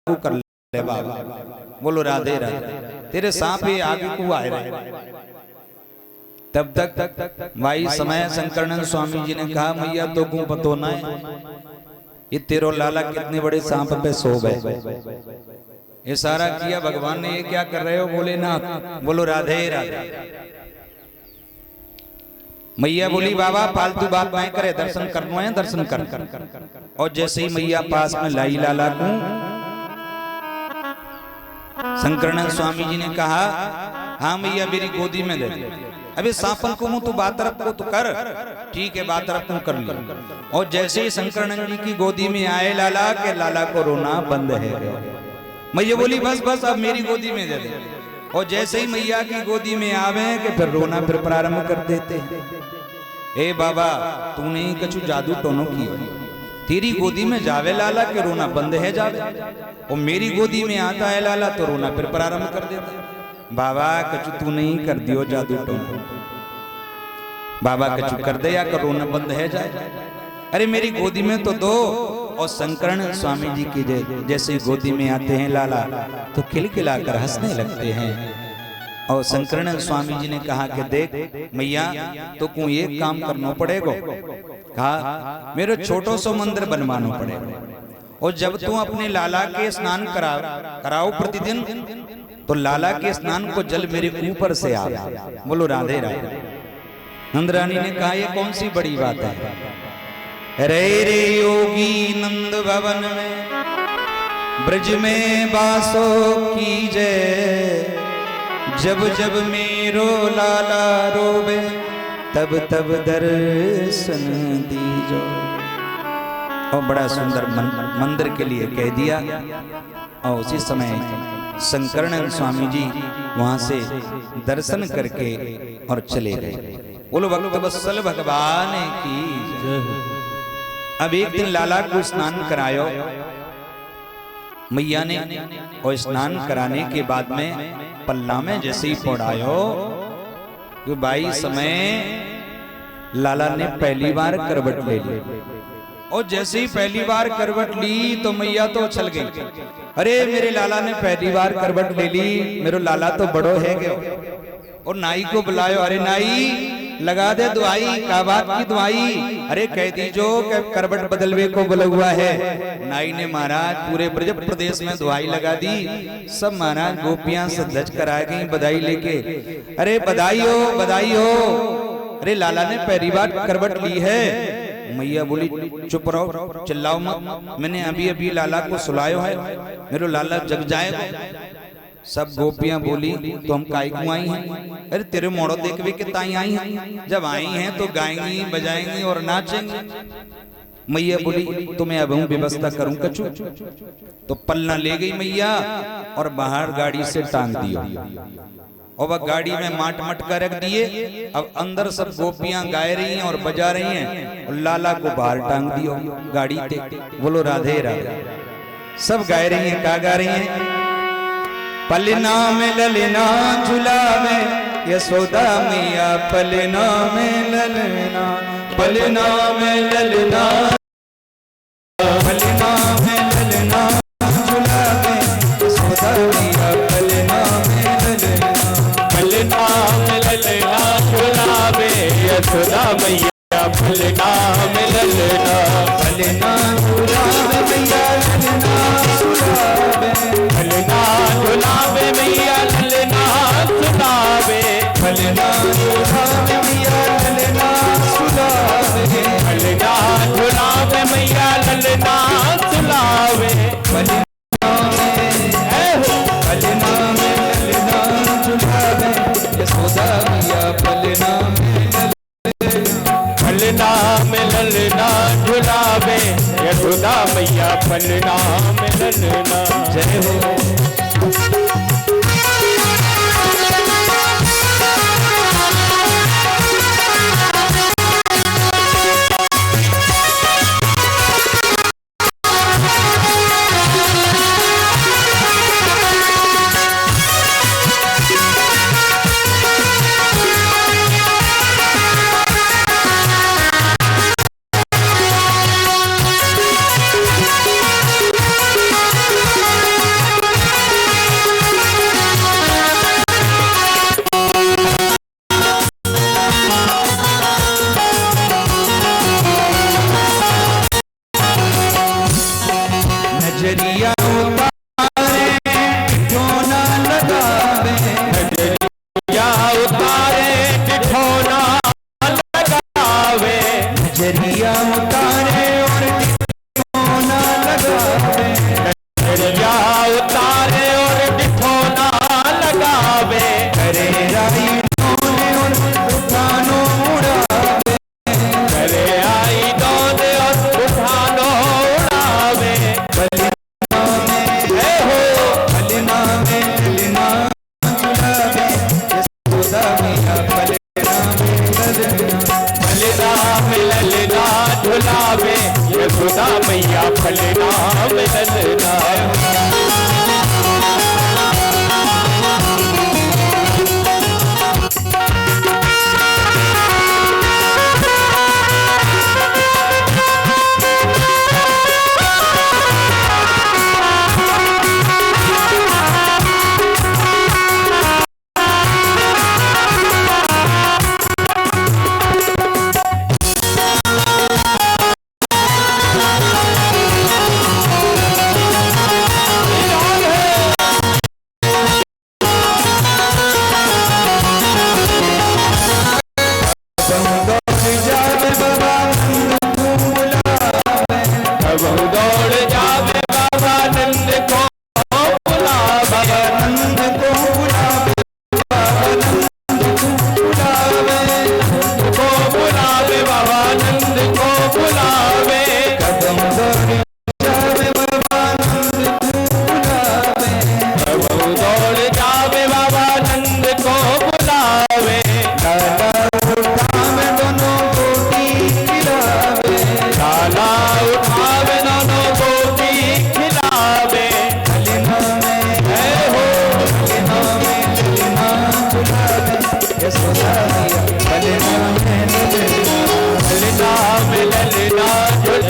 कर ले बाबा। बोलो राधे राधे। तेरे सांप ही आगे को आए रहे। तब तक भाई समय शंकरानंद स्वामी जी ने कहा मैया तो को पतो ना है ये तेरो लाला कितने बड़े सांप पे सो गए। इशारा किया भगवान ने, ये क्या कर रहे हो? बोले ना। बोलो राधे राधे। मैया बोली बाबा फालतू बात नहीं करे, दर्शन करना है दर्शन कर। और जैसे ही मैया पास में लाई लाला को, शंकरानंद स्वामी जी ने कहा हाँ मैया मेरी गोदी में दे। अबे सांपन को मुंह तो बात रख को तो कर, ठीक है बात रख कर लिया। और जैसे ही शंकरानंद जी की गोदी में आए लाला के लाला को रोना बंद है। मैया बोली बस बस अब मेरी गोदी में दे दे। और जैसे ही मैया की गोदी में आवे कि फिर रोना फिर प्रारंभ कर देते। ए बाबा तूने ही कछु जादू टोनो की, तेरी गोदी में जावे लाला के रोना बंद है जावे, और मेरी गोदी में आता है लाला तो रोना फिर प्रारंभ कर देता। बाबा कछु तू नहीं कर दियो जादू टोनो, बाबा कछु कर दे या कर रोना बंद है जाए। अरे मेरी गोदी में तो दो। और शंकरानंद स्वामी जी की जैसे गोदी में आते हैं लाला तो खिलखिलाकर हंसने लगते हैं। और शंकरानंद स्वामी जी ने कहा कि देख मैया तो को एक काम करना पड़ेगा। कहा मेरे छोटो सो मंदिर बनवाना पड़ेगा, और जब तू अपने लाला के स्नान कराओ प्रतिदिन तो लाला के स्नान को जल मेरे ऊपर से आ। बोलो राधे राधे। नंदरानी ने कहा ये कौन सी बड़ी बात है? रे रे योगी नंद भवन में ब्रज में बासो कीजे, जब जब मेरो लाला रोवे तब तब दर्शन दीजो। और बड़ा सुंदर मंदिर के लिए कह दिया। और उसी समय शंकरानंद स्वामी जी वहां से दर्शन करके और चले गए। बोलो भक्त वत्सल भगवान की। अब एक दिन लाला को स्नान करायो मैया ने, और स्नान कराने के बाद में पल्ला में जैसे ही पौड़ायो कि भाई समय लाला ने पहली बार करवट ले ली। और जैसे ही पहली बार करवट ली तो मैया तो उछल गई। अरे मेरे लाला ने पहली बार करवट ले ली, मेरे लाला तो बड़ो है गयो। और नाई को बुलायो, अरे नाई लगा दे दुआई। का बात की दुआई? अरे कह दीजो कि करवट बदलवे को बोला हुआ है। नाई ने महाराज पूरे ब्रज प्रदेश में दुआई लगा दी। सब महाराज गोपियां सज कर आ गई बधाई लेके। अरे बधाई हो बधाई हो, अरे लाला ने पहली बार करवट ली है। मैया बोली चुप रहो चिल्लाओ मत, मैंने अभी अभी लाला को सुलायो है, मेरे लाला जग जाएगा। सब गोपियां बोली तो हम काय क्यों आई हैं? अरे तेरे मोड़ो देखवे कितना आई हैं, जब आई हैं तो गाएंगी बजाएंगी और नाचेंगी। मैया बोली तो मैं अब व्यवस्था करूं कछु। तो पलना ले गई मैया और बाहर गाड़ी से टांग दियो। और वह गाड़ी में माट मटका रख दिए। अब अंदर सब गोपियां गाय रही हैं और बजा रही हैं, और लाला को बाहर टांग दियो गाड़ी पे। बोलो राधे राधे। सब गाय रही हैं, क्या गा रही हैं? पलना में ललना झुलावे यशोदा मैया, पलना में ललना, पलना में ललना, पलना में ललना झुलावे यशोदा मैया, पलना में ललना, पलना में ललना झुलावे यशोदा मैया, पलना में ललना, पलना झुलावे मैया ललना झुलावे, पलना झुलावे मैया ललना सुनावे, पलना झुलावे मैया ललना झुलावे, पलना झुलावे मैया ललना सुनावे, पलना में ललना झुलावे यशोदा मैया, पलना में पलना में ललना झुलावे यशोदा मैया, पलना में ललना। जय हो। नजरिया उतारे ठिठोना लगावे, नजरिया उतारे ठिठोना लगावे, नजरिया उतारे और ठिठोना लगावे, नजरिया उतारे और ठिठोना लगावे, करे राई डोले और उठानो उड़ावे, करे आई दौड़े और उठानो उड़ावे, बलिना में हे हो बलिना में ललना झुलावे, यशोदा मैया बलिना में ललना, फलना में ललना झुलावे, यशोदा मैया फलना में ललना।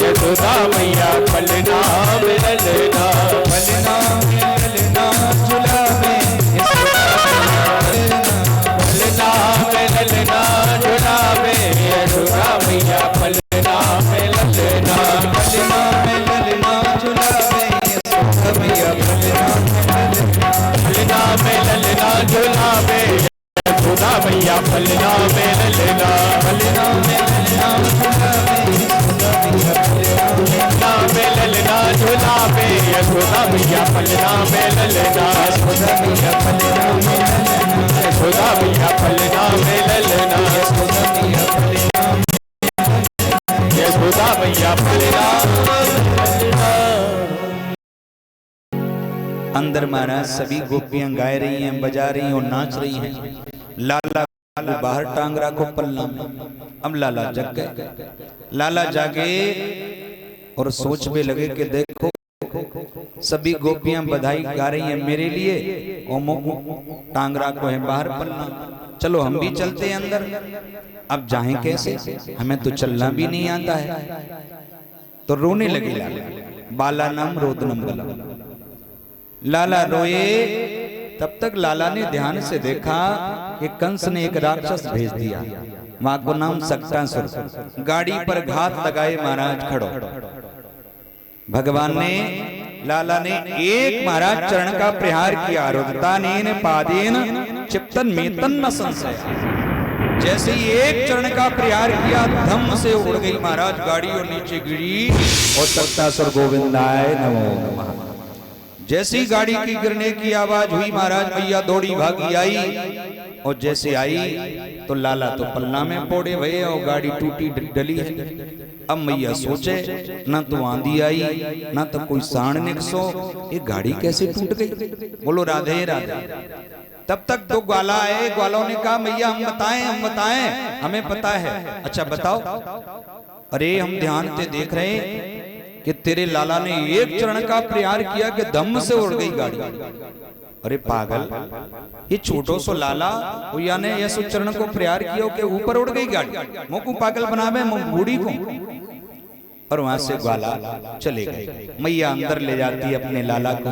यशोदा मैया फलना में ललना, बलिना में ललना झुलावे, फलना में ललना झुलावे, यशोदा मैया फलना में ललना, बलिना में ललना झुलावे, यशोदा मैया बलिना में ललना, फलना में ललना झुलावे, यशोदा मैया फलना में ललना, बलिना में ललना झुलावे, यशोदा मैया बलिना में ललना झुलावे, यशोदा मैया फलना में ललना, यशोदा मैया बलिना में ललना, यशोदा मैया फलना में ललना, यशोदा मैया बलिना, यशोदा मैया फलना। अंदर महाराज सभी गोपियां गाय रही हैं, बजा रही हैं और नाच रही हैं। लाला को बाहर टांग रखो पल्ला में। अब लाला जग गए। लाला जागे और सोच में लगे कि देखो सभी गोपियां बधाई गा रही हैं मेरे लिए और टांग रखो है बाहर पल्ला। चलो हम भी चलते हैं अंदर। अब जाएं कैसे, हमें तो चलना भी नहीं आता है। तो रोने लगी लाला। बालानम रोदनम गलम। लाला रोए। तब तक लाला ने ध्यान से देखा कि कंस ने एक राक्षस भेज दिया, वहां को नाम सक्टासुर। गाड़ी पर घात लगाए महाराज खड़ो। भगवान ने लाला ने एक महाराज चरण का प्रहार किया। रुदतानेन पादेन चिप्तन मेतन न संशय। जैसे ही एक चरण का प्रहार किया धम से उड़ गई महाराज गाड़ी और नीचे गिरी और सक्टासुर गोविंदाय नमो नमः। जैसी गाड़ी की गिरने की आवाज हुई महाराज मैया दौड़ी भागी आई और जैसे आई तो लाला तो पल्ला में पोड़े भये और गाड़ी टूटी डली है। अब मैया सोचे ना तो आंधी आई ना तो कोई साण निकसो, ये गाड़ी कैसे टूट गई। बोलो राधे राधे। तब तक दो ग्वाला आए। ग्वालों ने कहा मैया हम बताएं हमें पता है। अच्छा बताओ। अरे हम ध्यान से देख रहे कि तेरे लाला ने एक चरण का प्रहार किया कि दम से उड़ गई गाड़ी। अरे पागल, ये छोटो सो लाला भैया ने यह चरण को प्रहार किया कि ऊपर उड़ गई गाड़ी। मोकू पागल बनावे बूढ़ी को। और वहां से ग्वाला चले गए। मैया अंदर ले जाती है अपने लाला को,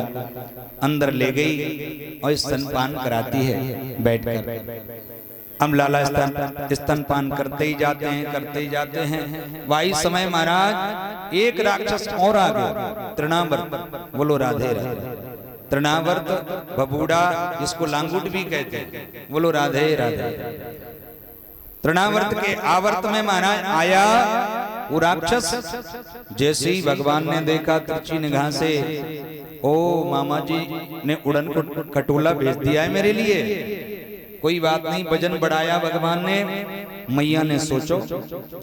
अंदर ले गई और स्तनपान कराती है बैठकर। हम लाला स्तनपान करते ही जाते हैं। वाही समय महाराज एक राक्षस और आ गया, तृणावर्त। बोलो राधे राधे। तृणावर्त बबूढ़ा, जिसको लांगुट भी कहते हैं। बोलो राधे राधे। तृणावर्त के आवर्त में महाराज आया वो राक्षस। जैसे ही भगवान ने देखा तिरछी निगाह से, ओ मामा जी ने उड़न को खटोला भेज दिया है मेरे लिए। कोई बात नहीं, वजन बढ़ाया भगवान ने। मैया ने सोचो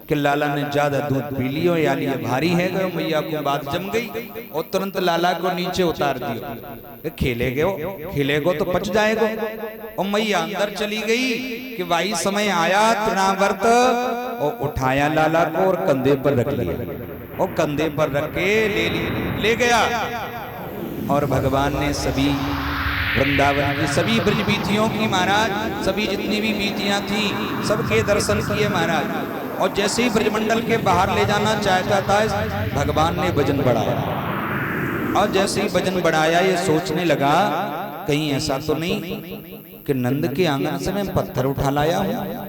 कि लाला ने ज्यादा दूध पी लियो या लिए भारी है। मैया को बात जम गई और तुरंत लाला को नीचे उतार दियो। खेलेगो तो पच जाएगो। और मैया अंदर चली गई कि भाई समय आया तृणावर्त, और उठाया लाला को और कंधे पर रख लिया। और कंधे पर रख के ले गया। और भगवान ने सभी वृंदावन की सभी ब्रज बीतियों की महाराज, सभी जितनी भी बीतियां थी सबके दर्शन किए महाराज। और जैसे ही ब्रजमंडल के बाहर ले जाना चाहता था, भगवान ने वजन बढ़ाया। और जैसे ही वजन बढ़ाया, ये सोचने लगा कहीं ऐसा तो नहीं कि नंद के आंगन से मैं पत्थर उठा लाया हूं।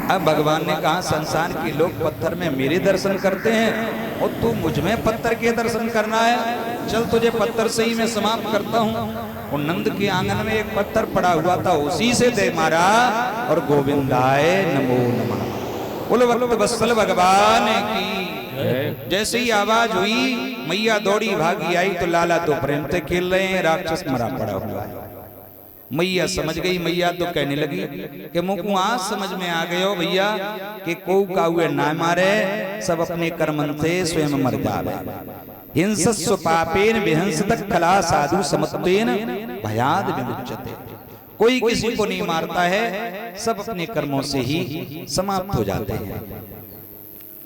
अब भगवान ने कहा संसार के लोग पत्थर में मेरे दर्शन करते हैं और तू मुझ में पत्थर के दर्शन करना है। चल तुझे पत्थर से ही मैं समाप्त करता हूं। और नंद के आंगन में एक पत्थर पड़ा हुआ था, उसी से दे मारा और गोविंदाय नमो नमः। बोलो भक्त वत्सल भगवान की। जैसे ही आवाज हुई, मैया दौड़ी भागी आई तो लाला तो प्रेम से खेल रहे हैं, राक्षस मरा पड़ा हुआ है। मैया समझ गई। मैया तो कहने लगी कि मुझको आज समझ में आ गयो भैया कि को काउए ना मारे, सब अपने कर्मन से स्वयं मर जावे। हिंसस्व पापेन विहंसतः खला साधु समत्वेन भयाद विमुच्यते। कोई किसी को नहीं मारता है, सब अपने कर्मों से ही समाप्त हो जाते हैं।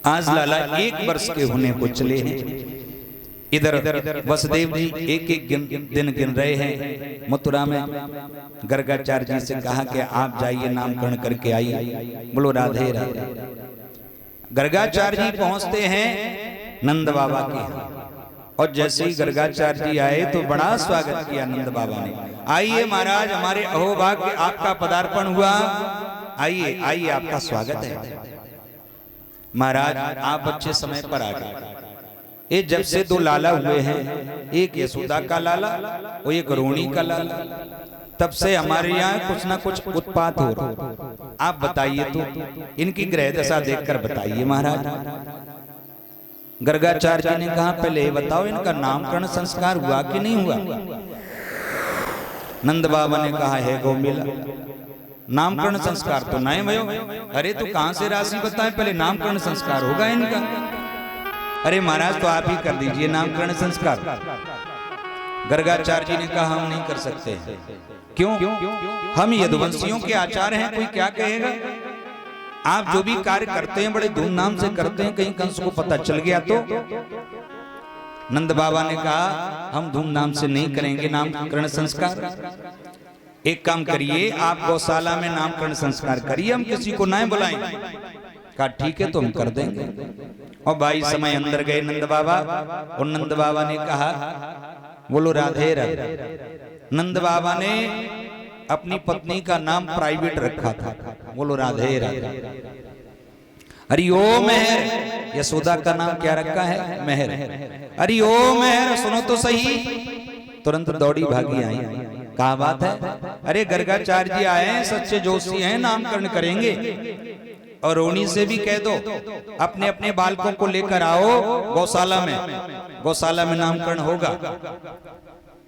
आज लाला 1 वर्ष के होने को चले हैं। इधर वसुदेव जी एक दिन गिन रहे हैं। मथुरा में गर्गाचार्य जी से कहा कि आप जाइए नामकरण करके आइए। बोलो राधे राधे। गर्गाचार्य जी पहुंचते हैं नंद बाबा के यहाँ। और जैसे ही गर्गाचार्य जी आए तो बड़ा स्वागत किया नंद बाबा ने। आइए महाराज, हमारे अहोभाग्य आपका पदार्पण हुआ। आइए आइए, आपका स्वागत है। महाराज आप अच्छे समय पर आ गए। ये जब से 2 लाला हुए हैं, एक यशोदा का लाला और एक रोहिणी का लाला, तब से हमारे यहाँ कुछ ना कुछ उत्पात हो रहा। आप बताइए तो, इनकी ग्रह दशा देखकर बताइए महाराज। गर्गाचार्य जी ने कहा पहले बताओ इनका नामकरण संस्कार हुआ कि नहीं हुआ। नंद बाबा ने कहा है गोमिला, नामकरण संस्कार तो नहीं भयो। अरे तो कहां से राशि बताए, पहले नामकरण संस्कार होगा इनका। अरे महाराज तो आप ही कर दीजिए नामकरण संस्कार। गर्गाचार्य जी ने कहा हम नहीं कर सकते। क्यों? हम यदुवंशियों के आचार्य हैं, कोई क्या कहेगा। आप जो भी कार्य करते हैं बड़े धूमधाम से करते हैं, कहीं कंस को पता चल गया तो। नंद बाबा ने कहा हम धूमधाम से नहीं करेंगे नामकरण संस्कार। एक काम करिए, आप गौशाला में नामकरण संस्कार करिए, हम किसी को ना बुलाएंगे। कहा ठीक है तो हम कर देंगे। और भाई समय अंदर गए नंद बाबा, और नंद बाबा ने कहा बोलो राधे राधे। नंद बाबा ने अपनी पत्नी का नाम प्राइवेट रखा था। बोलो राधे राधे। हरि ओम मेहर। यशोदा का नाम क्या रखा है? मेहर। हरि ओम मेहर। सुनो तो सही। तुरंत दौड़ी भागी आई। क्या बात है? अरे गर्गाचार्य जी आए हैं, सच्चे जोशी हैं, नामकरण करेंगे। और रोहिणी से भी कह दो अपने अपने बालकों को लेकर आओ गौशाला में, गौशाला में नामकरण होगा।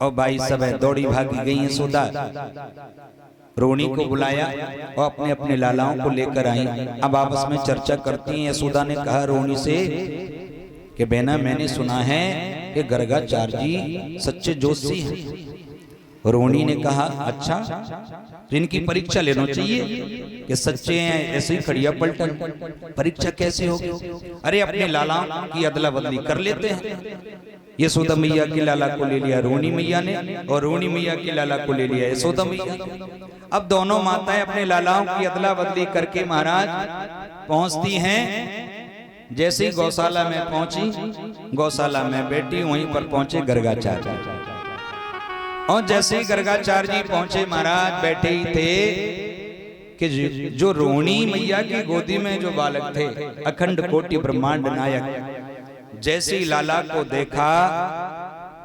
और भाई सब दौड़ी भागी गई है। यशोदा रोहिणी को बुलाया और अपने अपने लालाओं को लेकर आई। अब आपस में चर्चा करती हैं। यशोदा ने कहा रोहिणी से कि बहना मैंने सुना है कि गर्गाचार्य जी सच्चे जोशी हैं। रोहिणी ने कहा अच्छा, तो इनकी परीक्षा लेना चाहिए कि सच्चे हैं ऐसे ही खड़िया पलटन। परीक्षा कैसे होगी? अरे अपने लालाओं की अदला बदली कर लेते हैं। यशोदा मैया की लाला को ले लिया रोहिणी मैया ने, और रोहिणी मैया की लाला को ले लिया यशोदा मैया। अब दोनों माताएं अपने लालाओं की अदला बदली करके महाराज पहुंचती हैं। जैसे ही गौशाला में पहुंची, गौशाला में बैठी, वहीं पर पहुंचे गर्गाचार्य। और जैसे ही गर्गाचार्य जी पहुंचे महाराज बैठे ही थे कि जो रोहिणी मैया की गोदी में जो बालक थे, अखंड कोटि ब्रह्मांड नायक, जैसे ही लाला को देखा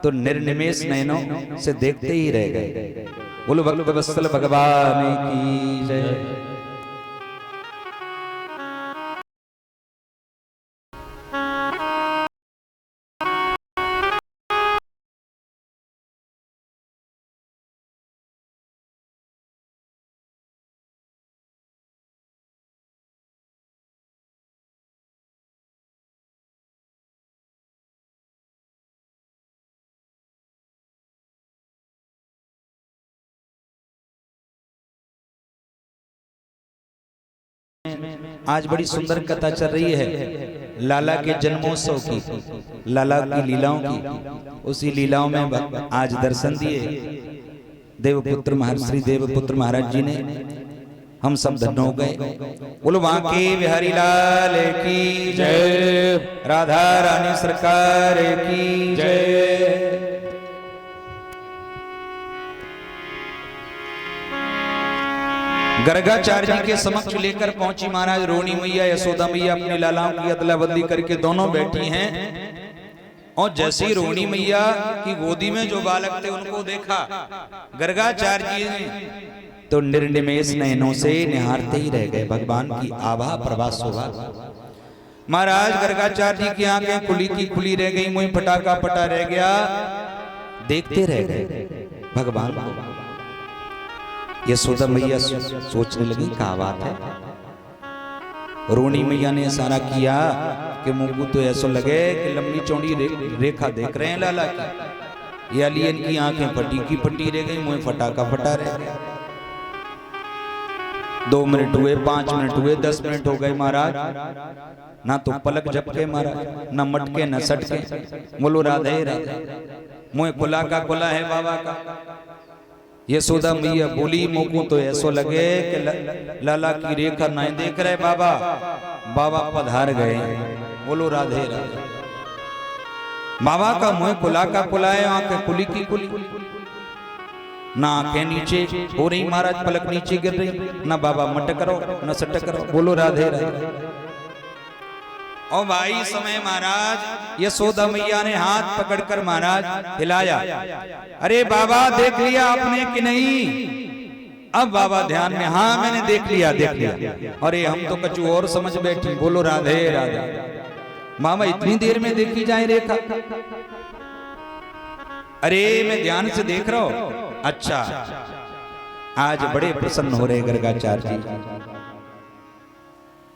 तो निर्निमेष नयनों से देखते ही रह गए। बोलो भक्त वत्सल भगवान की जय। आज बड़ी सुंदर कथा चल रही है लाला के जन्मोत्सव की, लाला की लीलाओं की। उसी लीलाओं में आज दर्शन दिए देवपुत्र महर्षि देवपुत्र महाराज जी ने। हम सब धन्य हो गए। बोलो वहां के बिहारी लाल की जय, राधा रानी सरकार की जय। गर्गाचार्य जी के समक्ष लेकर पहुंची महाराज रोहिणी मैया यशोदा मैया अपनी लालाओं की अदला बदली करके दोनों बैठी हैं। और जैसे ही रोहिणी मैया की गोदी में जो बालक थे उनको देखा गर्गाचार्य जी ने तो निर्निमेष नयनों से निहारते ही रह गए भगवान की आभा प्रभा शोभा। महाराज गर्गाचार्य जी की आंखें खुली की खुली रह गई, मुंह फटाका फटा रह गया, देखते रह गए भगवान को। यशोदा मैया सोचने लगी क्या बात है। रोहिणी मैया ने इशारा किया कि मुंह को तो ऐसा लगे कि लंबी चौड़ी रेखा देख रहे हैं लाला की। ये अलियन की आंखें फटी की फटी रह गई, मुंह फटाका फटा रह गया। 2 मिनट हुए, 5 मिनट हुए, 10 मिनट हो गए महाराज, ना तो पलक झपके महाराज, ना मटके न सटके। बोलो राधे राधे। मुंह खुला का खुला है बाबा का। यशोदा मैया बोली मुझको तो ऐसा लगे कि लाला की रेखा नहीं देख रहे बाबा, बाबा पधार गए। बोलो राधे राधे। बाबा का मुंह खुला का खुला है, आंखें खुली की खुली, ना आंखें नीचे हो रही महाराज, पलक नीचे गिर रही, ना बाबा मटक रहो न सटक रहो। बोलो राधे राधे। और भाई समय महाराज यशोदा मैया ने हाथ पकड़कर महाराज हिलाया। अरे बाबा देख लिया आपने कि नहीं? अब बाबा ध्यान में, हाँ मैंने देख लिया देख लिया। अरे हम तो कछु और समझ बैठे। बोलो राधे राधे। मामा इतनी देर में देखी जाए रेखा? अरे मैं ध्यान से देख रहा हूं। अच्छा, आज बड़े प्रसन्न हो रहे गर्गाचार्य जी।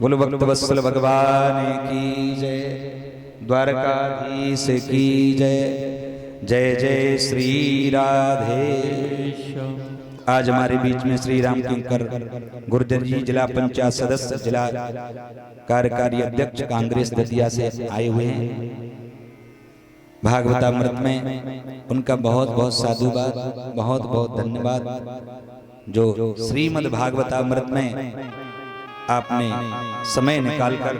बोलो भक्त वत्सल भगवान की जय, द्वारकाधीश की जय। जय जय श्री राधे। आज हमारे बीच में श्री राम किंकर गुर्जर जी जिला पंचायत सदस्य, जिला कार्यकारी अध्यक्ष कांग्रेस दतिया से आए हुए हैं। भागवतामृत में उनका बहुत बहुत साधुवाद, बहुत बहुत धन्यवाद। जो श्रीमद् भागवतामृत में आपने समय निकालकर,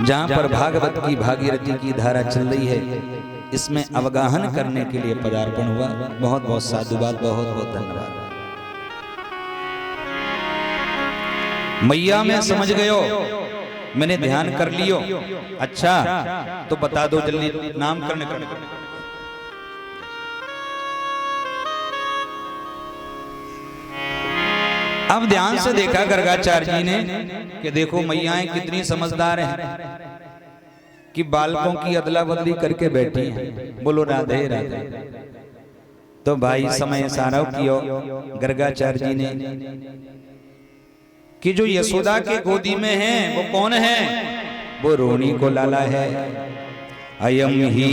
जहां पर भागवत की भागीरथी की धारा चल रही है, इसमें अवगाहन करने के लिए पदार्पण हुआ। बहुत बहुत साधुवाद, बहुत बहुत धन्यवाद। मैया मैं समझ गयो, मैंने ध्यान कर लियो। अच्छा तो बता दो जल्दी नामकरण करने। अब ध्यान से देखा गर्गाचार्य जी ने कि देखो मैयाएं कितनी समझदार हैं कि बालकों की अदला बदली करके बैठी हैं। बोलो राधे राधे। तो भाई समय सारा कियो गर्गाचार्य जी ने कि जो यशोदा के गोदी में है वो कौन है? वो रोहिणी को लाला है। अयम ही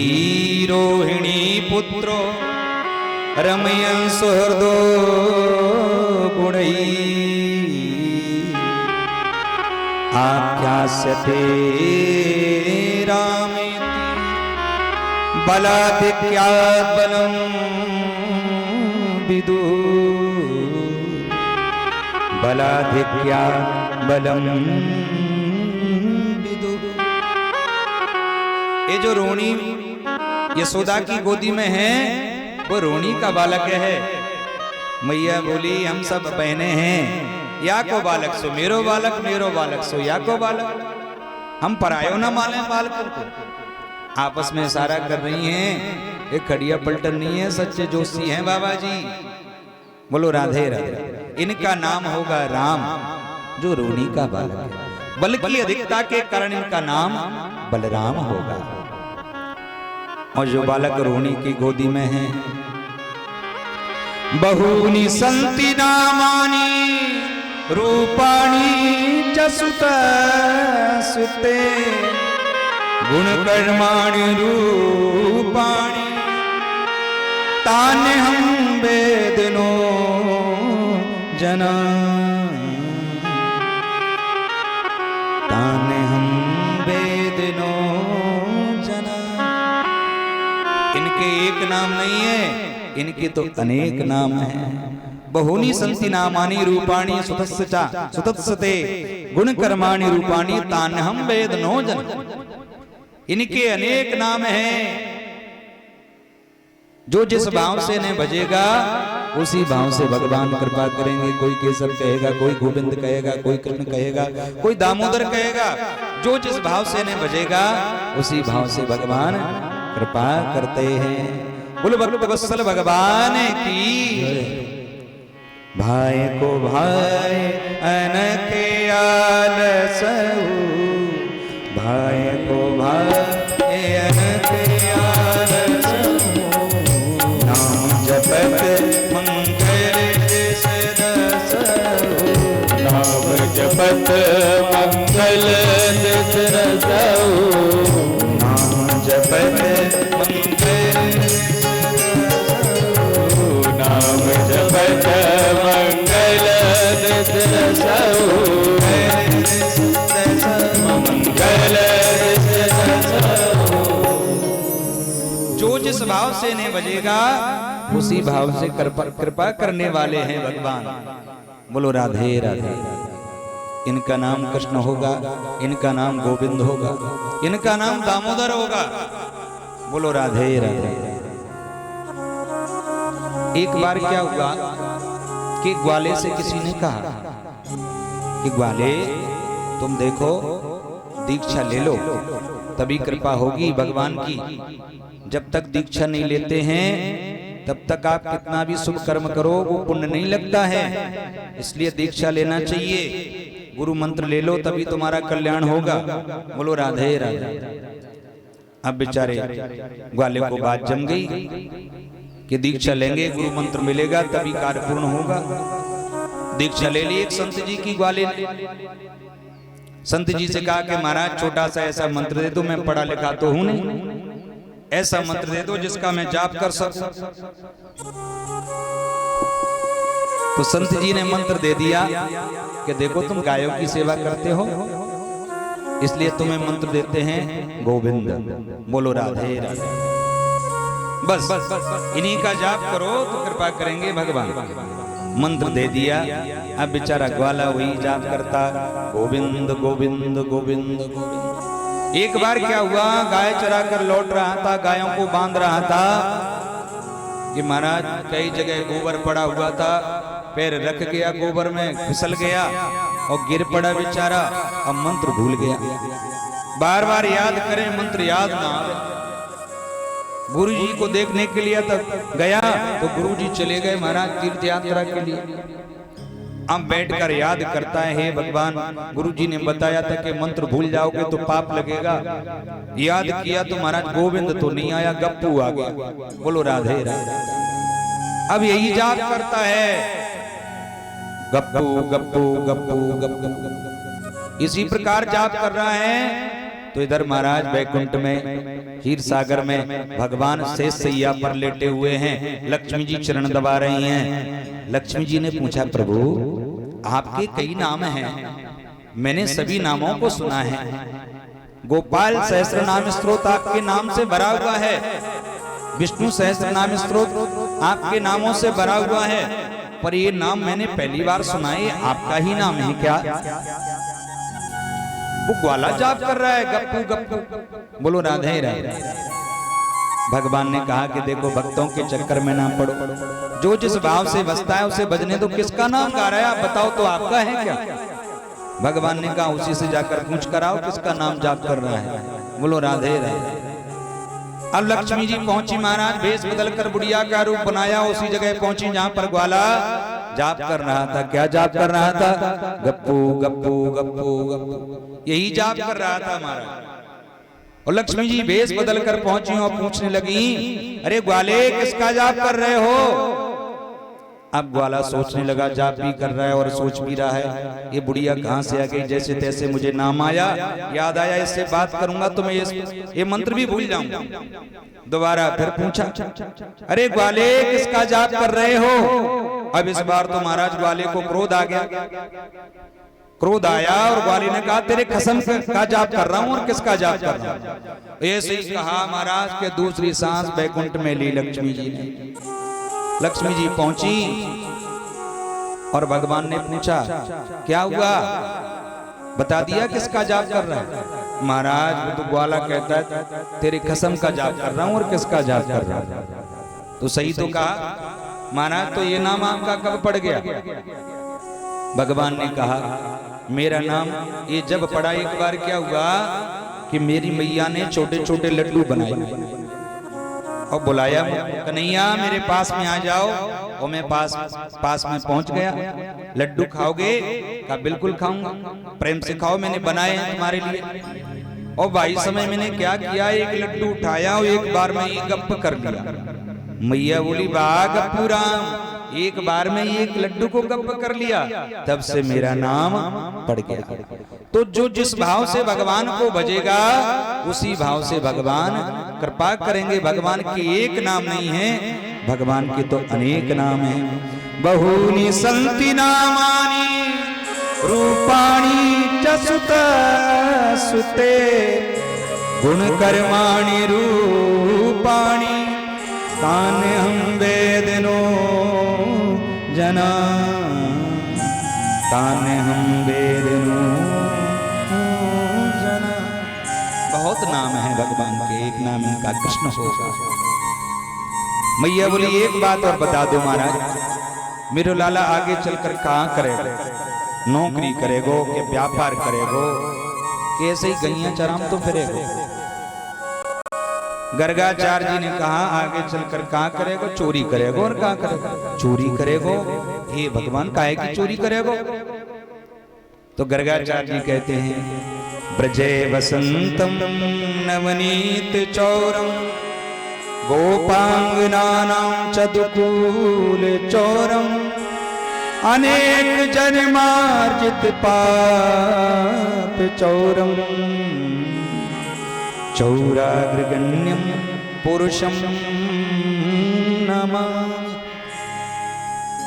रोहिणी पुत्रो रमयन सुहृदो गुणई आख्यास्यते रामेति बलाधिक्यात् बलं विदु बलाधिक्यात् बलं विदु। ये जो रोहिणी यशोदा की गोदी में है वो रोहिणी का बालक है। मैया बोली हम सब बहने हैं, या को बालक सो मेरो बालक सो या को बालक, हम परायो न माने बालकों को। आपस में इशारा कर रही हैं, ये खड़िया पलटन नहीं है, सच्चे जोशी हैं बाबा जी। बोलो राधे राधे। इनका नाम होगा राम, जो रोनी का बालक है, बल की अधिकता के कारण इनका नाम बलराम होगा। और जो बालक रोहिणी की गोदी में है, बहूनि संति नामानि रूपाणि च सुत सुते गुणकर्माणि रूपाणि तान्यहं वेदनो जना तान्यहं वेदनो जना। इनके एक नाम नहीं है, इनके तो अनेक नाम हैं। बहुनी संति नामानि रूपाणि सुतत्सते गुण कर्माणि रूपाणि तान्यहं वेदनो जन। इनके अनेक नाम हैं। जो जिस भाव से इन्हें भजेगा उसी भाव से भगवान कृपा करेंगे। कोई केशव कहेगा, कोई गोविंद कहेगा, कोई कृष्ण कहेगा, कोई दामोदर कहेगा। जो जिस भाव से इन्हें भजेगा उसी भाव से भगवान कृपा करते हैं। बोलो भक्त वत्सल भगवान की। भाई को भाई अनके आलसहु, भाई को भाई अनके आलसहु, नाम जपत मंगल दसरसहु, नाम जपत मंगल दसरसहु, नाम जपत नाम जपत मंगल दसरसहु, मंगल दसरसहु। जो जिस भाव से इन्हें बजेगा उसी भाव से कृपा करने वाले हैं भगवान। बोलो राधे राधे। इनका नाम कृष्ण होगा, इनका नाम गोविंद होगा, इनका नाम दामोदर होगा। बोलो राधे राधे। एक बार क्या हुआ कि ग्वाले से किसी ने कहा कि ग्वाले तुम देखो दीक्षा ले लो तभी कृपा होगी भगवान की। जब तक दीक्षा नहीं लेते हैं तब तक आप कितना भी शुभ कर्म करो वो पुण्य नहीं लगता है। इसलिए दीक्षा लेना चाहिए। गुरु मंत्र ले लो तभी तुम्हारा कल्याण होगा। बोलो राधे राधे। अब बेचारे ग्वाले को बात जम गई कि दीक्षा लेंगे गुरु मंत्र मिलेगा तभी कार्य पूर्ण होगा। दीक्षा ले ली एक संत जी की ग्वाले ने। संत जी से कहा कि महाराज छोटा सा ऐसा मंत्र दे दो, मैं पढ़ा लिखा तो हूं नहीं, ऐसा मंत्र दे दो जिसका मैं जाप कर सकूं। तो संत जी ने मंत्र दे दिया कि देखो तुम गायों की सेवा करते हो इसलिए तुम्हें मंत्र देते हैं गोविंद। बोलो राधे राधे। बस इन्हीं का जाप करो तो कृपा करेंगे भगवान। मंत्र दे दिया। अब बेचारा ग्वाला वही जाप करता, गोविंद गोविंद गोविंद गोविंद। एक बार क्या हुआ, गाय चरा कर लौट रहा था, गायों को बांध रहा था कि महाराज कई जगह गोबर पड़ा हुआ था, पैर रख गया गोबर में, फिसल गया और गिर पड़ा बेचारा। अब मंत्र भूल गया। बार बार याद करें मंत्र याद ना आवे। गुरु जी को देखने के लिए तब गया तो गुरु जी चले गए महाराज तीर्थ यात्रा के लिए। अब बैठकर याद करता है, हे भगवान गुरु जी ने बताया था कि मंत्र भूल जाओगे तो पाप लगेगा। याद किया तो महाराज गोविंद तो नहीं आया, गप्पू आ गया। बोलो राधे राधे। अब यही जाप करता है, गप्पू गप्पू गप्पू गप्पू। इसी प्रकार जाप कर रहा है तो इधर महाराज बैकुंठ में क्षीर सागर में भगवान शेष सैया पर लेटे हुए हैं। लक्ष्मी जी चरण दबा रही हैं। लक्ष्मी जी ने पूछा प्रभु आपके कई नाम हैं, मैंने सभी नामों को सुना है। गोपाल सहस्त्र नाम स्त्रोत आपके नाम से भरा हुआ है, विष्णु सहस्त्र नाम स्त्रोत आपके नामों से भरा हुआ है, पर ये नाम मैंने पहली बार सुना है, आपका ही नाम है क्या? वो ग्वाला जाप कर रहा है गप्पू गप्पू। बोलो राधे राधे। भगवान ने कहा कि देखो भक्तों के चक्कर में ना पड़ो, जो जिस भाव से बसता है उसे बजने दो। किसका नाम गा रहा है आप बताओ तो आपका है क्या? भगवान ने कहा उसी से जाकर पूछ कर आओ किसका नाम जाप कर रहा है। बोलो राधे राधे। अब लक्ष्मी जी पहुंची, महाराज भेष बदलकर बुढ़िया का रूप बनाया, उसी जगह पहुंची जहां पर ग्वाला जाप कर रहा था। क्या जाप कर रहा था? गप्पू गप्पू गप्पू गप्पू, यही जाप कर रहा था महाराज। और लक्ष्मी जी भेष बदलकर पहुंची और पूछने लगी, अरे ग्वाले किसका जाप कर रहे हो? अब ग्वाला सोचने लगा, जाप भी कर रहा है और सोच भी रहा है ये बुढ़िया कहां से आ गई। जैसे तैसे मुझे नाम आया, याद आया, इससे बात करूंगा तो मैं ये मंत्र भी भूल जाऊंगा। दोबारा फिर पूछा, अरे ग्वाले किसका जाप कर रहे हो? अब इस बार तो महाराज ग्वाले को क्रोध आ गया। क्रोध आया और ग्वाले ने कहा, तेरे खसम का जाप कर रहा हूं और किसका जाप कर रहा हूं। ऐसे ही कहा महाराज के दूसरी सांस बैकुंठ में ली लक्ष्मी जी ने। लक्ष्मी जी पहुंची और भगवान ने पूछा, क्या हुआ? बता दिया किसका जाप कर रहा है? महाराज वो तो ग्वाला कहता है तेरी कसम का जाप कर रहा हूं और किसका जाप कर रहा है। तो सही तो कहा महाराज, तो ये नाम आपका कब पड़ गया? भगवान ने कहा मेरा नाम ये जब पड़ा, एक बार क्या हुआ कि मेरी मैया ने छोटे छोटे लड्डू बनाए और बुलाया, कन्हैया मेरे पास में आ जाओ। और मैं पास में पहुंच गया। लड्डू खाओगे? कहा बिल्कुल खाऊंगा, प्रेम से खाओ, मैंने बनाए हैं तुम्हारे लिए। और भाई समय मैंने क्या किया, एक लड्डू उठाया और एक बार में ये गप कर लिया। मैया बोली, वाह गप्पू राम, एक बार में एक लड्डू को गप कर लिया, तब से मेरा नाम पड़ गया। तो जो जिस भाव से भगवान को भजेगा उसी भाव से भगवान कृपा करेंगे। भगवान के एक नाम नहीं है, भगवान के तो अनेक नाम हैं। बहुनी संति नामानि रूपाणि च सुत सुते गुण कर्माणि रूपाणि तान्यहं वेदनो जना तान्यहं वेदनो जना। बहुत नाम है भगवान के, एक नाम इनका कृष्ण होगा। मैया बोली, एक बात और बता दो महाराज, मेरो लाला आगे चलकर कहाँ करेगा? नौकरी करेगो कि व्यापार करेगो कि ऐसे ही गैया चराम तो फिरेगो? गर्गाचार्य जी ने कहा आगे चलकर कहाँ करेगो? चोरी करेगो। और कहाँ करेगो? चोरी करेगो। हे भगवान काहे की चोरी करेगो? तो गर्गाचार्य जी कहते हैं, ब्रजे वसंतम नवनीत चौरम गोपांगनानां चदुकूल चौरम अनेक जन्मार्जित पाप चौरम चौराग्रगण्यम पुरुषम नमामि।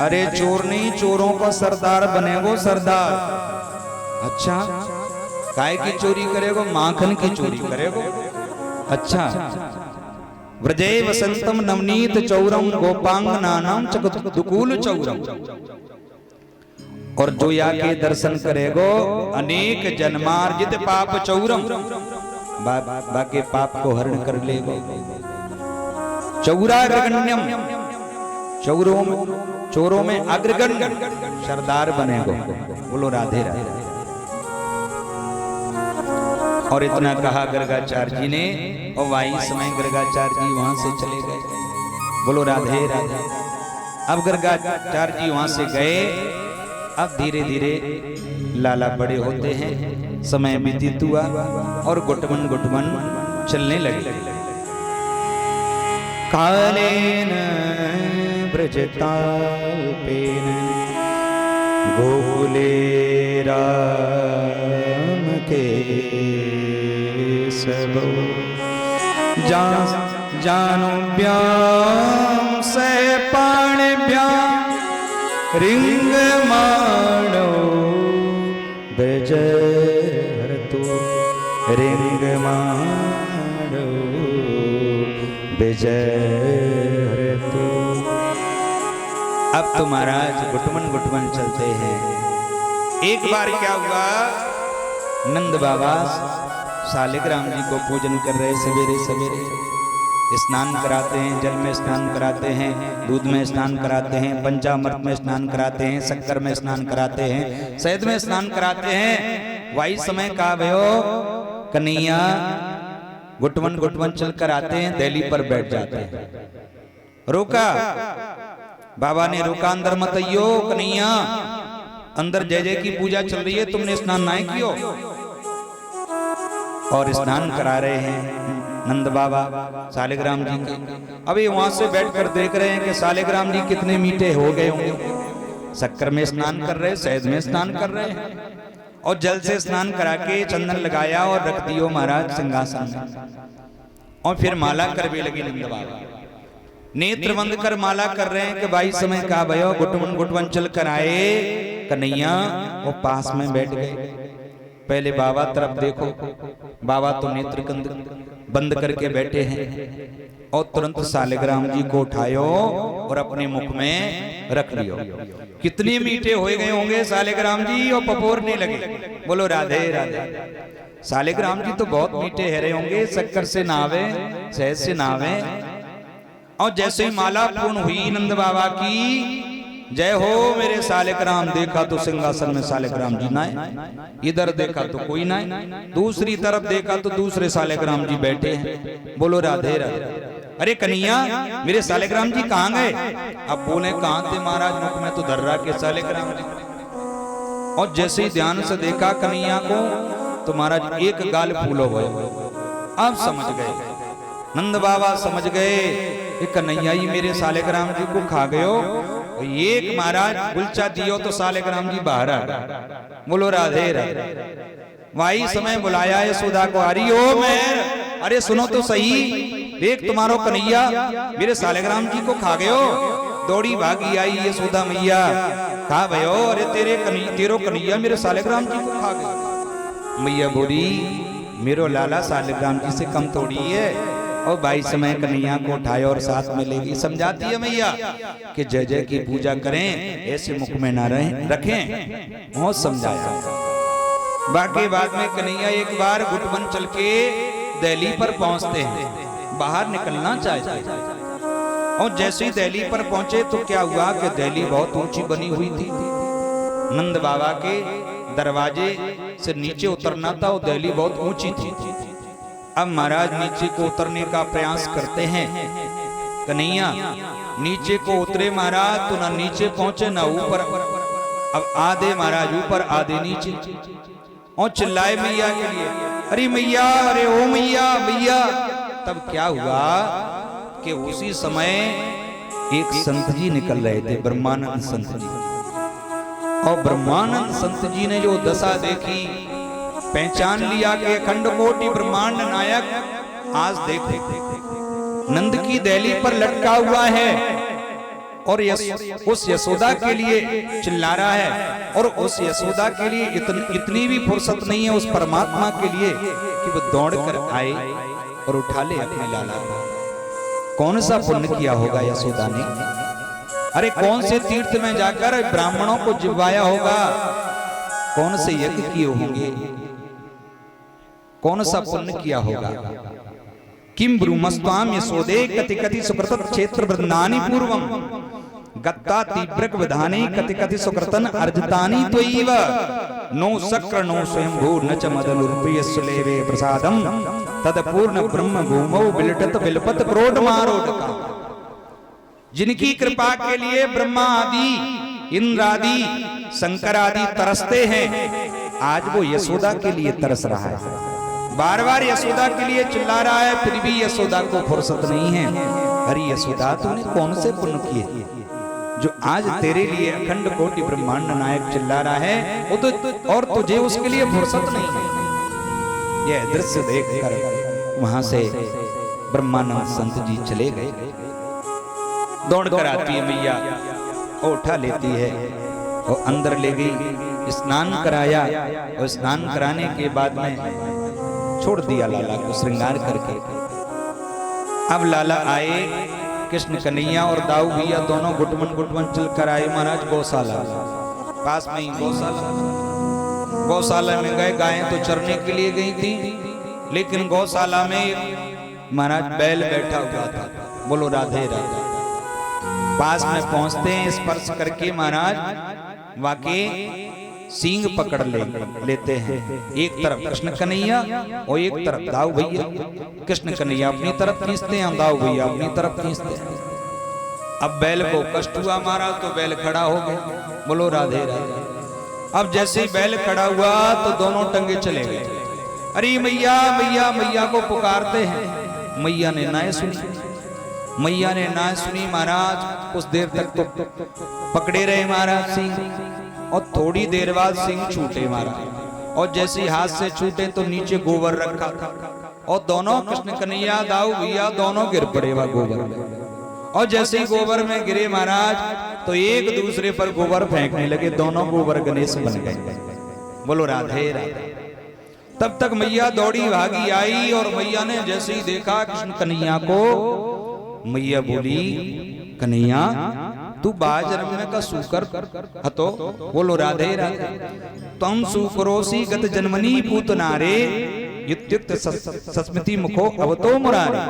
अरे चोर नहीं, चोरों का सरदार बनेगो, सरदार। अच्छा, काय की चोरी करेगो? माखन की चोरी करेगो। अच्छा, व्रजे वसंतम नवनीत चौरम गोपांगनानां चदुकूल चौरम। और जो या के दर्शन करेगो अनेक जन्मार्जित पाप चौरम, बाके पाप को हरण कर लेगो। चौराग्रगण्यम, चोरों में अग्रगण्य सरदार बनेगो। बोलो राधे राधे। और इतना कहा गर्गाचार्य जी ने, और वही समय गर्गाचार्य जी वहां से चले गए। बोलो राधे राधे। अब गर्गाचार्य जी वहां से गए। अब धीरे धीरे लाला बड़े होते हैं, समय व्यतीत हुआ और गुटमन गुटमन चलने लगे। कालेन ब्रजताल्पेन गोकुले राम के सबो जानोभ्यां से पाणिभ्यां रिंगमाणो विजयहर्तु रिंगमाणो विजयहर्तु। अब तो महाराज गुटमन गुटमन चलते हैं। एक बार क्या हुआ, नंद बाबा शालिग्राम जी को पूजन कर रहे सवेरे सवेरे। स्नान कराते हैं, जल में स्नान कराते हैं, दूध में स्नान कराते हैं, पंचामृत में स्नान कराते हैं, शक्कर में स्नान कराते हैं, शहद में स्नान कराते हैं। वही समय का भयो कन्हैया गुटवन गुटवन चल कर आते हैं, दहली पर बैठ जाते हैं। रोका, बाबा ने रोका, अंदर मत आइयो कन्हैया, अंदर जय जय की पूजा चल रही है, तुमने स्नान नहीं कियो। और स्नान करा रहे हैं नंद बाबा सालिग्राम जी के। अभी वहां से बैठकर देख रहे हैं कि सालिग्राम जी कितने मीठे हो गए होंगे। शक्कर में स्नान कर रहे, शहद में स्नान कर रहे हैं, और जल से स्नान करा के चंदन लगाया और रख दियो महाराज सिंहासन में। और फिर माला करवे लगे नंद बाबा, नेत्र बंद कर माला कर रहे हैं कि भाई समय का भयो गुटवन गुटवन चल कर आए कन्हैया। वो पास में बैठ गए। पहले बाबा तरफ देखो, बाबा तो नेत्र बंद करके बैठे हैं, और तुरंत सालिग्राम जी को उठायो और अपने मुख में रख लियो। कितने मीठे हो गए होंगे सालिग्राम जी, और पपोरने लगे। बोलो राधे राधे। सालिग्राम जी तो बहुत मीठे है रहे होंगे, शक्कर से नावे, शहद से नावे। और जैसे ही माला पूर्ण हुई नंद बाबा की, जय हो मेरे सालिग्राम, देखा तो सिंहासन में सालिग्राम जी नाए, इधर देखा तो कोई नाए, दूसरी तरफ देखा तो दूसरे सालिग्राम जी बैठे हैं। बोलो राधे राधे। अरे कन्हैया मेरे सालिग्राम जी कहाँ गए? अब बोले कहाँ थे महाराज, मुख में तो धर्रा के सालिग्राम जी। और जैसे ही ध्यान से देखा कन्हैया को, तो महाराज एक गाल फूलो हुए। अब समझ गए नंद बाबा, समझ गए कन्हैया ही मेरे सालिग्राम जी को खा गयो। एक महाराज गुलचा दियो तो सालिग्राम जी बाहर आ गए। बोलो राधे राधे। वही समय बुलाया यशोदा को, आ रही हो मैं, अरे सुनो तो सही, देख तुम्हारो कन्हैया मेरे सालिग्राम जी को खा गयो। दौड़ी भागी आई यशोदा मैया, कहा भयो अरे तेरो कन्हैया मेरे सालिग्राम जी को खा गयो। मैया बोली मेरो लाला सालिग्राम जी से कम थोड़ी है। और भाई समय कन्हैया को उठाए और साथ में ले गई। समझाती है मैया कि जय जय की पूजा करें, ऐसे मुख में ना रखें। बहुत समझाया। बाकी बाद में कन्हैया एक बार गुटवन चल के दहली पर पहुंचते हैं, बाहर निकलना चाहते हैं। और जैसे ही दहली पर पहुंचे तो क्या हुआ कि दहली बहुत ऊंची बनी हुई थी। नंद बाबा के दरवाजे से नीचे उतरना था, और दहली बहुत ऊंची थी। अब महाराज नीचे को उतरने का प्रयास करते हैं। कन्हैया नीचे को उतरे महाराज, तो ना नीचे पहुंचे ना ऊपर। अब आधे महाराज ऊपर आधे नीचे, और चिल्लाए मैया के लिए, अरे मैया, अरे ओ मैया मैया। तब क्या हुआ कि उसी समय एक संत जी निकल रहे थे, ब्रह्मानंद संत जी। और ब्रह्मानंद संत जी ने जो दशा देखी, पहचान लिया कि अखंड कोटि ब्रह्मांड नायक आज देखो नंद की दहली पर लटका हुआ है, और उस यशोदा के लिए चिल्ला रहा है। और उस यशोदा के लिए इतनी भी फुर्सत नहीं है उस परमात्मा के लिए कि वो दौड़ कर आए और उठा ले अपने लाला को। कौन सा पुण्य किया होगा यशोदा ने? अरे कौन से तीर्थ में जाकर ब्राह्मणों को जिवाया होगा, कौन से यज्ञ किए होंगे, कौन सा पुण्य किया होगा। किम ब्रूमस्वाम यशोदे कति कति सुकृत क्षेत्र वृंदानि पूर्वम गत्ता तीव्रक विधाने कति कति सुकृतन अर्जितानि त्वयैव नो शक्र नो स्वयंभू न च मदनुर्प्रियस्लेवे प्रसादम तद पूर्ण ब्रह्म भूमौ बिलटत बिलपत क्रोध मारोटका। जिनकी कृपा के लिए ब्रह्मा आदि, इंद्र आदि, शंकर आदि तरसते हैं, आज वो यशोदा के लिए तरस रहा है। बार बार यशोदा के लिए चिल्ला रहा है, फिर भी यशोदा को फुर्सत नहीं है। अरे यशोदा तूने कौन से पुण्य किए जो आज तेरे लिए अखंड कोटि ब्रह्मांड नायक चिल्ला रहा है, वो तो और तुझे उसके लिए फुर्सत नहीं है। यह दृश्य देखकर वहां से ब्रह्मानंद संत जी चले गए। दौड़ कर आती है मैया, उठा लेती है और अंदर ले गई, स्नान कराया। और स्नान कराने के बाद में छोड़ दिया लाला को श्रृंगार करके। अब लाला आए, कृष्ण कन्हैया और दाऊ भैया दोनों गुटवन चल कर आए महाराज गौशाला। पास में ही गौशाला में गए। गायें तो चरने के लिए गई थी, लेकिन गौशाला में महाराज बैल बैठा हुआ था। बोलो राधे राधे। पास में पहुंचते हैं, स्पर्श करके महाराज वाकई सींग पकड़ लेते हैं। एक तरफ कृष्ण कन्हैया और एक तरफ दाऊ भैया। कृष्ण कन्हैया अपनी तरफ खींचते हैं, दाऊ भैया अपनी तरफ खींचते हैं। अब बैल को कष्ट हुआ महाराज, तो बैल खड़ा हो गया। बोलो राधे राधे। अब जैसे ही बैल खड़ा हुआ तो दोनों टंगे चले गए। अरे मैया मैया मैया को पुकारते हैं। मैया ने ना सुनी, मैया ने ना सुनी महाराज। कुछ देर तक तो पकड़े रहे महाराज सिंह, और थोड़ी देर बाद सिंह छूटे महाराज। और जैसे हाथ से छूटे तो नीचे गोबर रखा था, और दोनों कृष्ण कन्हैया दाऊ भैया दोनों गिर पड़े वह गोबर में। और जैसे ही गोबर में गिरे महाराज तो एक दूसरे पर गोबर फेंकने लगे। दोनों गोबर गणेश बन गए। बोलो राधे राधे। तब तक मैया दौड़ी भागी आई, और मैया ने जैसे ही देखा कृष्ण कन्हैया को, मैया बोली कन्हैया तू बाजर में का सूकर हतो। बोलो राधे राधे। तम सुकरोसी गत जन्मनी पूतनारे युत्युक्त सस्मृति मुखो अवतो मुरारे।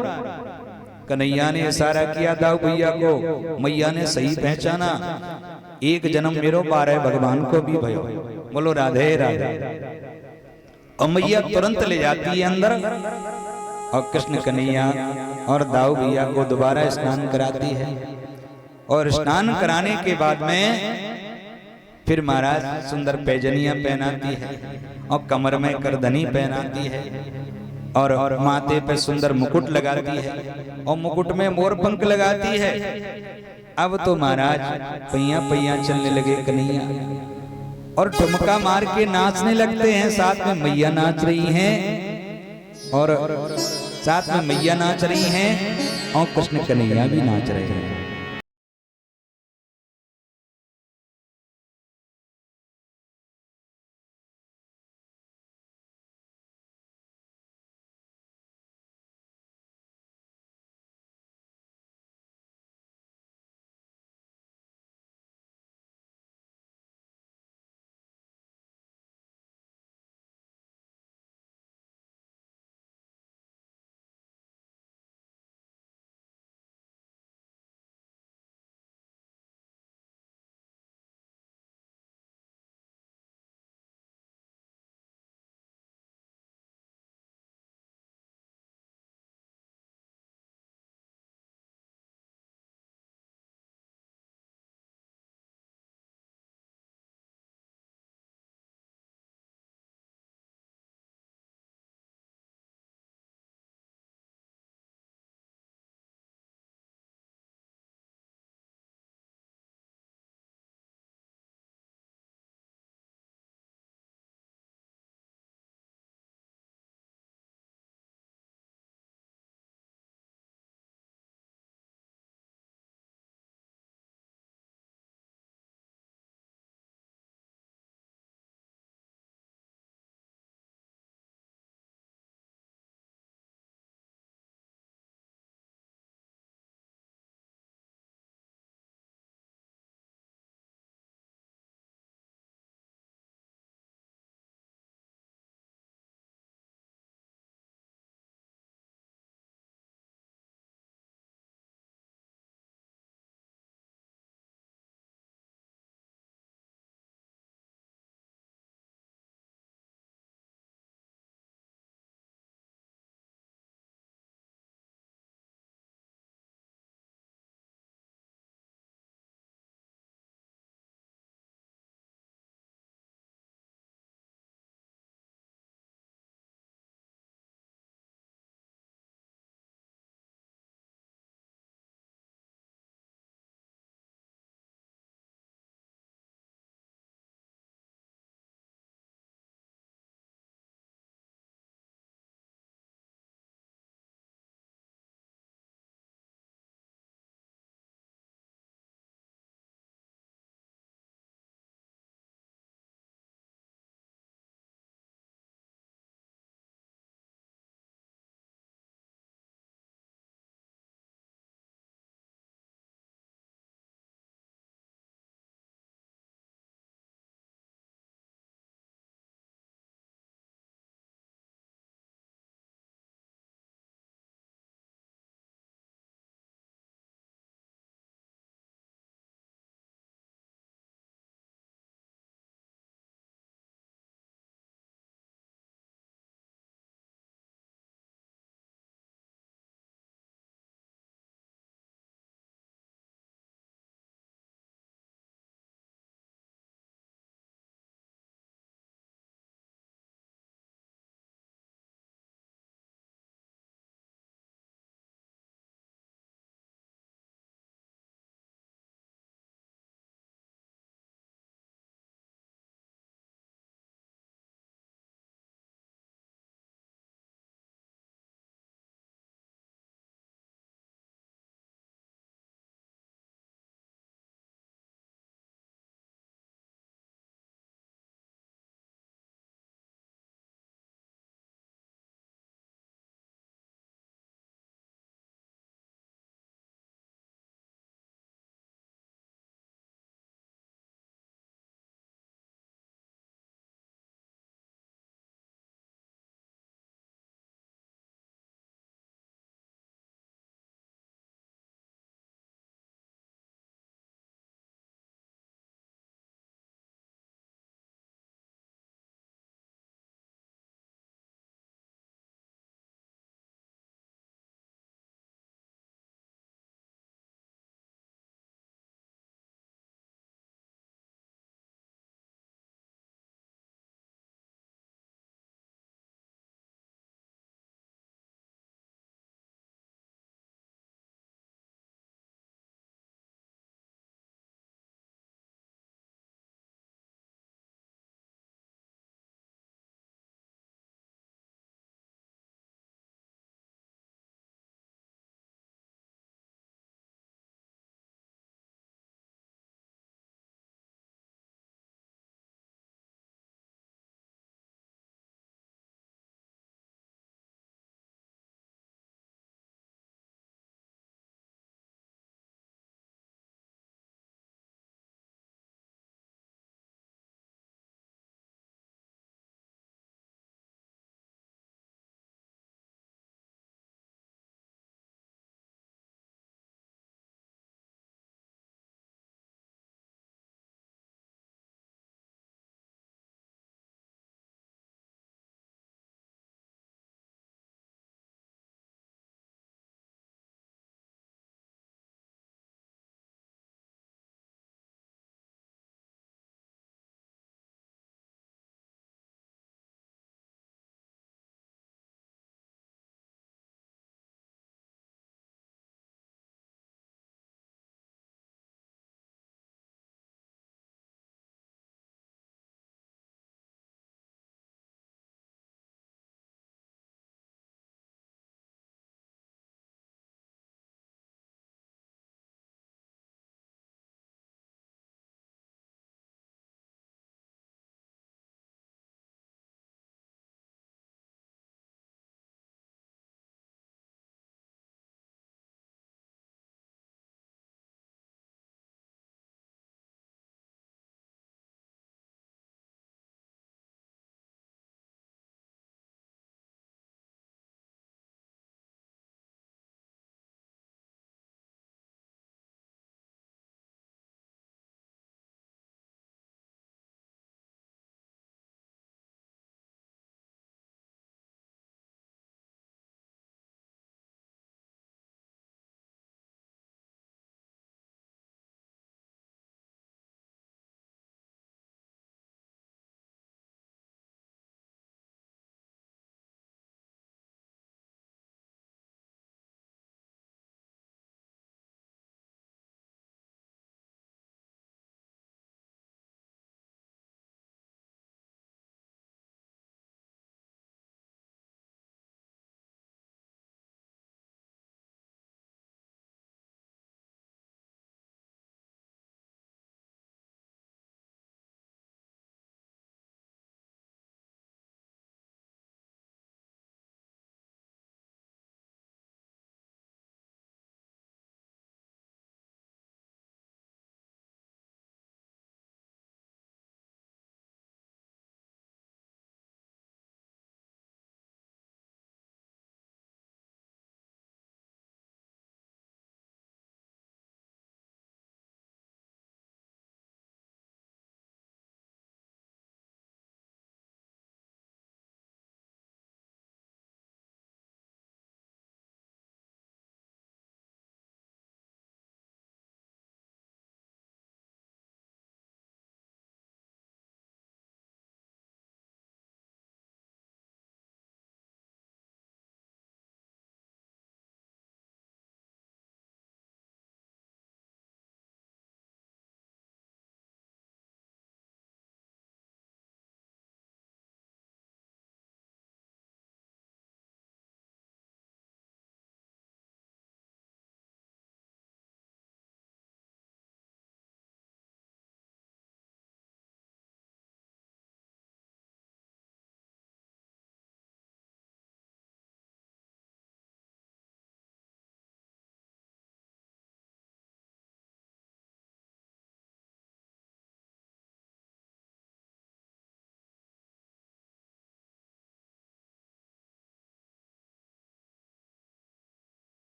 कन्हैया ने इशारा किया दाऊ भैया को। मैया ने सही पहचाना, एक जन्म मेरो 12 भगवान को भी भयो। बोलो राधे राधे। और मैया तुरंत ले जाती है अंदर, और कृष्ण कन्हैया और दाऊ भैया को दोबारा स्नान कराती है। और स्नान कराने के बाद में फिर महाराज सुंदर पैजनियां पहनाती है, और कमर में करधनी पहनाती है, और माथे पे सुंदर मुकुट लगाती है, और मुकुट में मोर पंख लगाती है। अब तो महाराज पैया पैया चलने लगे कन्हैया, और ठुमका मार के नाचने लगते हैं। साथ में मैया नाच रही हैं, और साथ में मैया नाच रही हैं, और कृष्ण कन्हैया भी नाच रहे हैं।